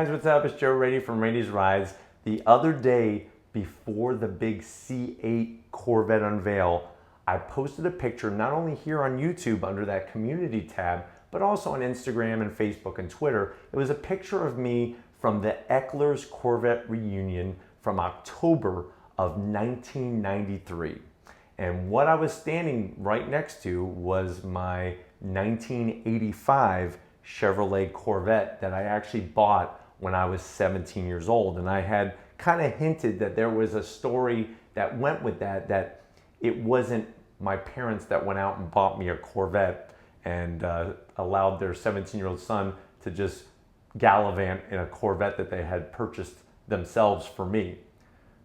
guys, what's up? It's Joe Rady from Rady's Rides. The other day, before the big C8 Corvette unveil, I posted a picture not only here on YouTube under that community tab, but also on Instagram and Facebook and Twitter. It was a picture of me from the Hecklers Corvette reunion from October of 1993. And what I was standing right next to was my 1985 Chevrolet Corvette that I actually bought when I was 17 years old. And I had kind of hinted that there was a story that went with that, that it wasn't my parents that went out and bought me a Corvette and allowed their 17-year-old son to just gallivant in a Corvette that they had purchased themselves for me.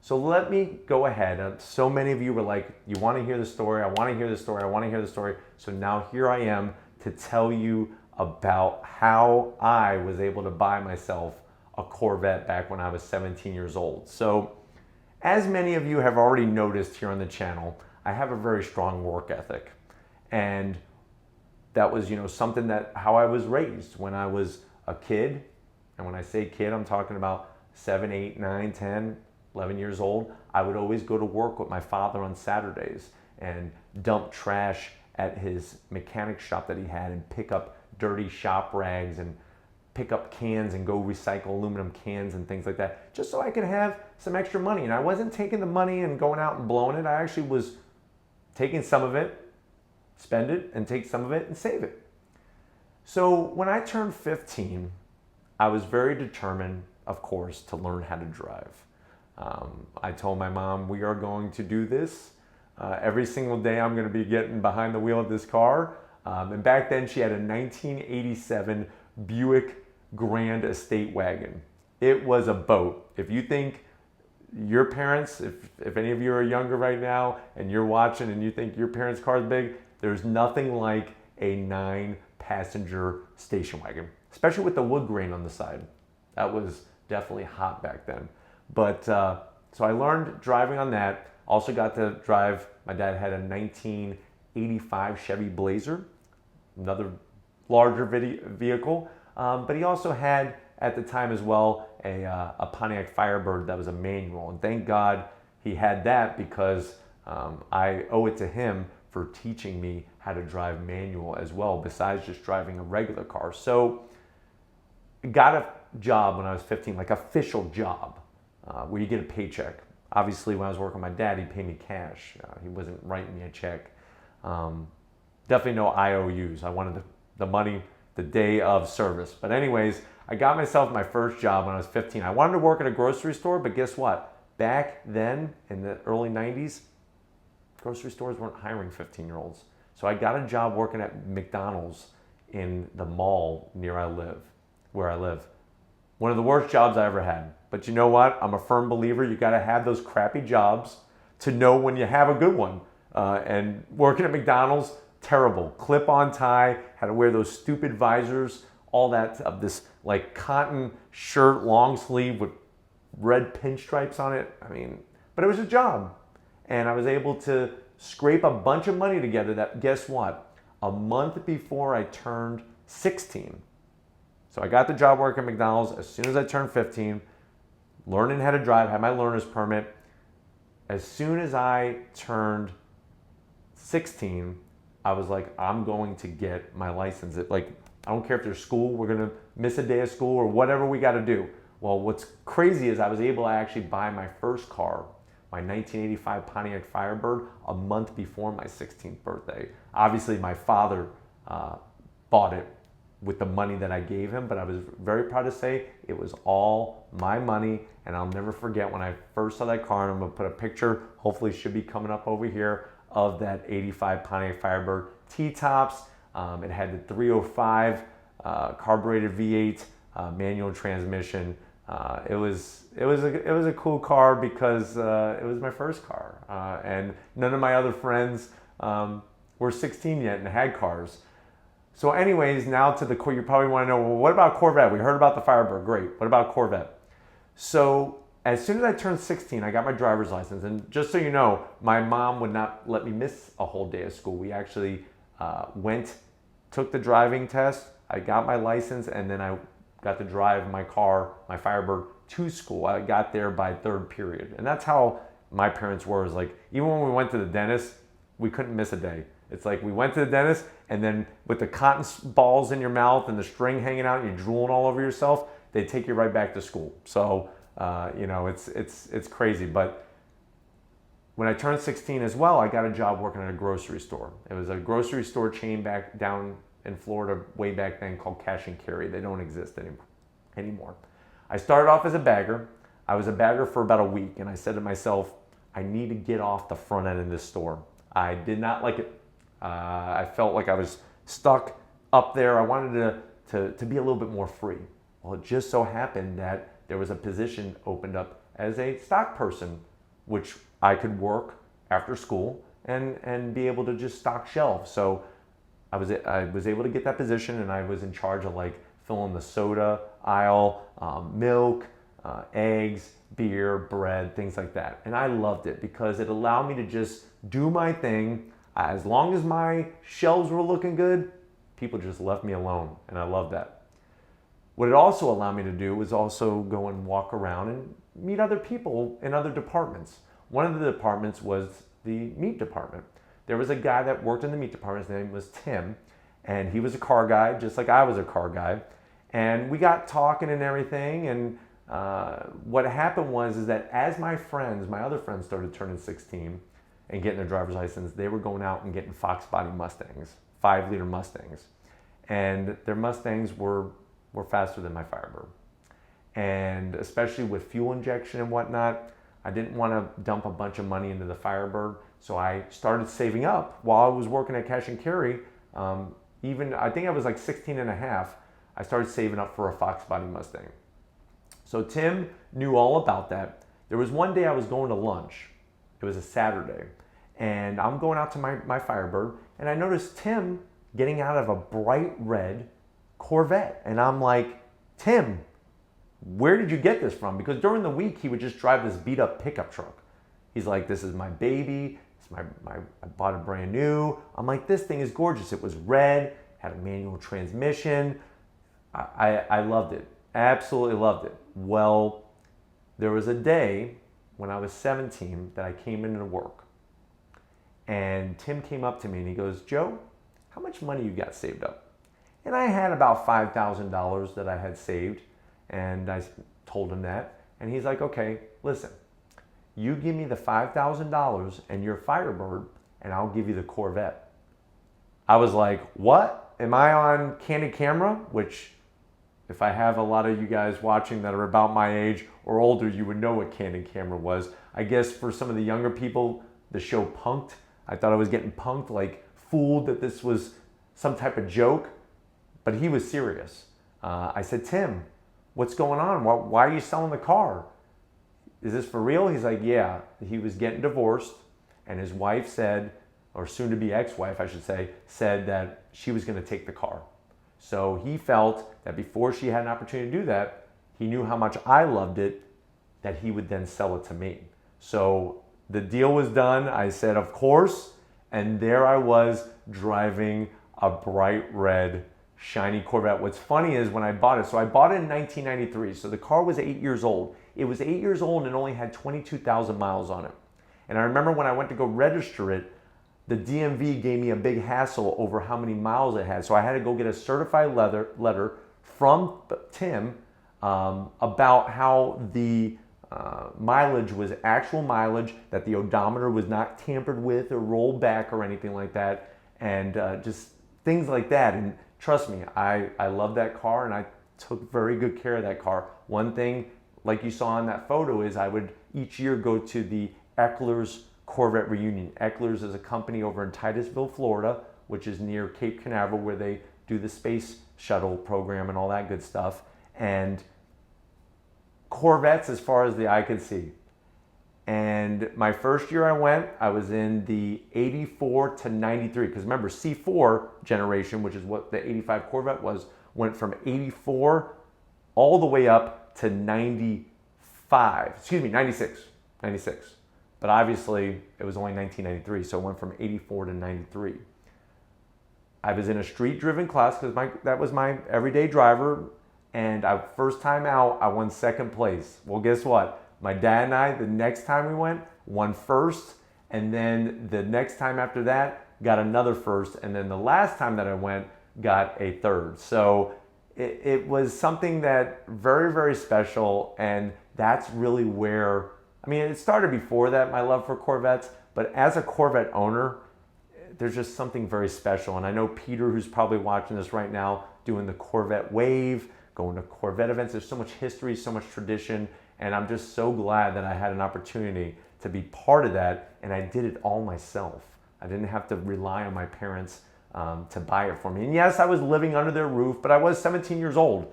So let me go ahead. So many of you were like, you want to hear the story, I want to hear the story, I want to hear the story. So now here I am to tell you about how I was able to buy myself a Corvette back when I was 17 years old. So as many of you have already noticed here on the channel, I have a very strong work ethic. And that was, something that how I was raised when I was a kid. And when I say kid, I'm talking about 7, 8, 9, 10, 11 years old. I would always go to work with my father on Saturdays and dump trash at his mechanic shop that he had and pick up dirty shop rags and pick up cans and go recycle aluminum cans and things like that, just so I could have some extra money. And I wasn't taking the money and going out and blowing it. I actually was taking some of it, spend it, and take some of it and save it. So when I turned 15, I was very determined, of course, to learn how to drive. I told my mom, we are going to do this. Every single day I'm going to be getting behind the wheel of this car. And back then she had a 1987 Buick Grand Estate wagon. It was a boat. If you think your parents, if any of you are younger right now and you're watching and you think your parents' car is big, there's nothing like a 9-passenger station wagon, especially with the wood grain on the side. That was definitely hot back then. But so I learned driving on that. Also got to drive, my dad had a 1985 Chevy Blazer, another larger vehicle. But he also had, at the time as well, a Pontiac Firebird that was a manual. And thank God he had that, because I owe it to him for teaching me how to drive manual as well, besides just driving a regular car. So got a job when I was 15, like official job, where you get a paycheck. Obviously, when I was working with my dad, he paid me cash. He wasn't writing me a check. Definitely no IOUs. I wanted the money the day of service. But anyways, I got myself my first job when I was 15. I wanted to work at a grocery store, but guess what? Back then, in the early 90s, grocery stores weren't hiring 15-year-olds. So I got a job working at McDonald's in the mall where I live. One of the worst jobs I ever had. But you know what? I'm a firm believer you got to have those crappy jobs to know when you have a good one. And working at McDonald's, terrible. Clip-on tie, had to wear those stupid visors, all that of this like cotton shirt, long sleeve with red pinstripes on it. But it was a job. And I was able to scrape a bunch of money together that, guess what? A month before I turned 16. So I got the job working at McDonald's as soon as I turned 15, learning how to drive, had my learner's permit. As soon as I turned 16, I was like, I'm going to get my license. I don't care if there's school, we're gonna miss a day of school or whatever we gotta do. Well, what's crazy is I was able to actually buy my first car, my 1985 Pontiac Firebird, a month before my 16th birthday. Obviously, my father bought it with the money that I gave him, but I was very proud to say it was all my money. And I'll never forget when I first saw that car, and I'm gonna put a picture, hopefully should be coming up over here, of that 85 Pontiac Firebird T-tops. It had the 305 carbureted V8 manual transmission. It was a cool car because it was my first car, and none of my other friends were 16 yet and had cars. So anyways, now to the core, you probably want to know, well, what about Corvette? We heard about the Firebird, great. What about Corvette? So as soon as I turned 16, I got my driver's license. And just so you know, my mom would not let me miss a whole day of school. We actually took the driving test. I got my license, and then I got to drive my car, my Firebird, to school. I got there by third period. And that's how my parents were. Is like, even when we went to the dentist, we couldn't miss a day. It's like we went to the dentist, and then with the cotton balls in your mouth and the string hanging out, and you're drooling all over yourself, they take you right back to school. So, it's crazy. But when I turned 16 as well, I got a job working at a grocery store. It was a grocery store chain back down in Florida way back then called Cash and Carry. They don't exist anymore. I started off as a bagger. I was a bagger for about a week, and I said to myself, I need to get off the front end of this store. I did not like it. I felt like I was stuck up there. I wanted to be a little bit more free. Well, it just so happened that there was a position opened up as a stock person, which I could work after school and be able to just stock shelves. So I was able to get that position, and I was in charge of like filling the soda aisle, milk, eggs, beer, bread, things like that. And I loved it because it allowed me to just do my thing. As long as my shelves were looking good, people just left me alone, and I loved that. What it also allowed me to do was also go and walk around and meet other people in other departments. One of the departments was the meat department. There was a guy that worked in the meat department. His name was Tim, and he was a car guy, just like I was a car guy. And we got talking and everything, and what happened was that as my other friends started turning 16 and getting their driver's license, they were going out and getting Fox body Mustangs, 5-liter Mustangs. And their Mustangs were faster than my Firebird. And especially with fuel injection and whatnot, I didn't want to dump a bunch of money into the Firebird, so I started saving up while I was working at Cash and Carry. I think I was like 16 and a half, I started saving up for a Fox body Mustang. So Tim knew all about that. There was one day I was going to lunch. It was a Saturday, and I'm going out to my Firebird, and I noticed Tim getting out of a bright red Corvette. And I'm like, Tim, where did you get this from? Because during the week, he would just drive this beat up pickup truck. He's like, this is my baby. I bought it brand new. I'm like, this thing is gorgeous. It was red, had a manual transmission. I loved it. Absolutely loved it. Well, there was a day when I was 17 that I came into work, and Tim came up to me and he goes, Joe, how much money you got saved up? And I had about $5,000 that I had saved, and I told him that, and he's like, okay, listen, you give me the $5,000 and your Firebird, and I'll give you the Corvette. I was like, what? Am I on candid camera? Which, if I have a lot of you guys watching that are about my age or older, you would know what candid camera was. I guess for some of the younger people, the show Punked, I thought I was getting punked, like fooled that this was some type of joke, but he was serious. I said, Tim, what's going on? Why are you selling the car? Is this for real? He's like, yeah. He was getting divorced, and his wife said, or soon to be ex-wife, I should say, said that she was going to take the car. So he felt that before she had an opportunity to do that, he knew how much I loved it, that he would then sell it to me. So the deal was done. I said, of course. And there I was driving a bright red, shiny Corvette. What's funny is when I bought it, so I bought it in 1993. So the car was 8 years old. It was 8 years old and it only had 22,000 miles on it. And I remember when I went to go register it, the DMV gave me a big hassle over how many miles it had. So I had to go get a certified letter from Tim about how the mileage was actual mileage, that the odometer was not tampered with or rolled back or anything like that, and just things like that. And trust me, I love that car, and I took very good care of that car. One thing, like you saw in that photo, is I would each year go to the Hecklers Corvette reunion. Hecklers is a company over in Titusville, Florida, which is near Cape Canaveral, where they do the space shuttle program and all that good stuff. And Corvettes as far as the eye could see. And my first year I went, I was in the 84 to 93, because remember, C4 generation, which is what the 85 Corvette was, went from 84 all the way up to 96. But obviously, it was only 1993, so it went from 84 to 93. I was in a street-driven class because that was my everyday driver. And first time out, I won second place. Well, guess what? My dad and I, the next time we went, won first. And then the next time after that, got another first. And then the last time that I went, got a third. So it was something that very, very special. And that's really where, I mean, it started before that, my love for Corvettes. But as a Corvette owner, there's just something very special. And I know Peter, who's probably watching this right now, doing the Corvette wave, going to Corvette events. There's so much history, so much tradition. And I'm just so glad that I had an opportunity to be part of that. And I did it all myself. I didn't have to rely on my parents to buy it for me. And yes, I was living under their roof, but I was 17 years old.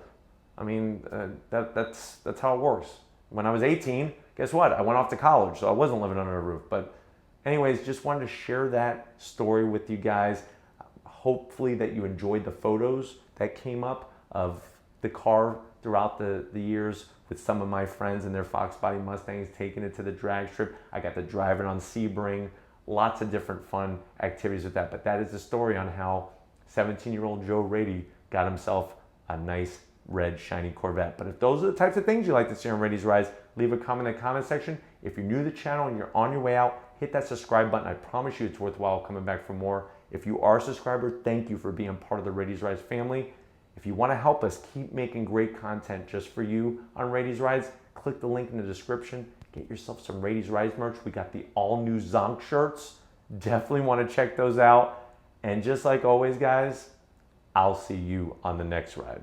I mean, that's how it works. When I was 18, guess what? I went off to college, so I wasn't living under a roof. But anyways, just wanted to share that story with you guys. Hopefully that you enjoyed the photos that came up of the car throughout the years with some of my friends and their Fox Body Mustangs, taking it to the drag strip. I got to drive it on Sebring. Lots of different fun activities with that. But that is the story on how 17-year-old Joe Rady got himself a nice red shiny Corvette. But if those are the types of things you like to see on Rady's Rides, leave a comment in the comment section. If you're new to the channel and you're on your way out, hit that subscribe button. I promise you it's worthwhile coming back for more. If you are a subscriber, thank you for being part of the Rady's Rides family. If you want to help us keep making great content just for you on Rady's Rides, click the link in the description. Get yourself some Rady's Rides merch. We got the all-new Zonk shirts. Definitely want to check those out. And just like always, guys, I'll see you on the next ride.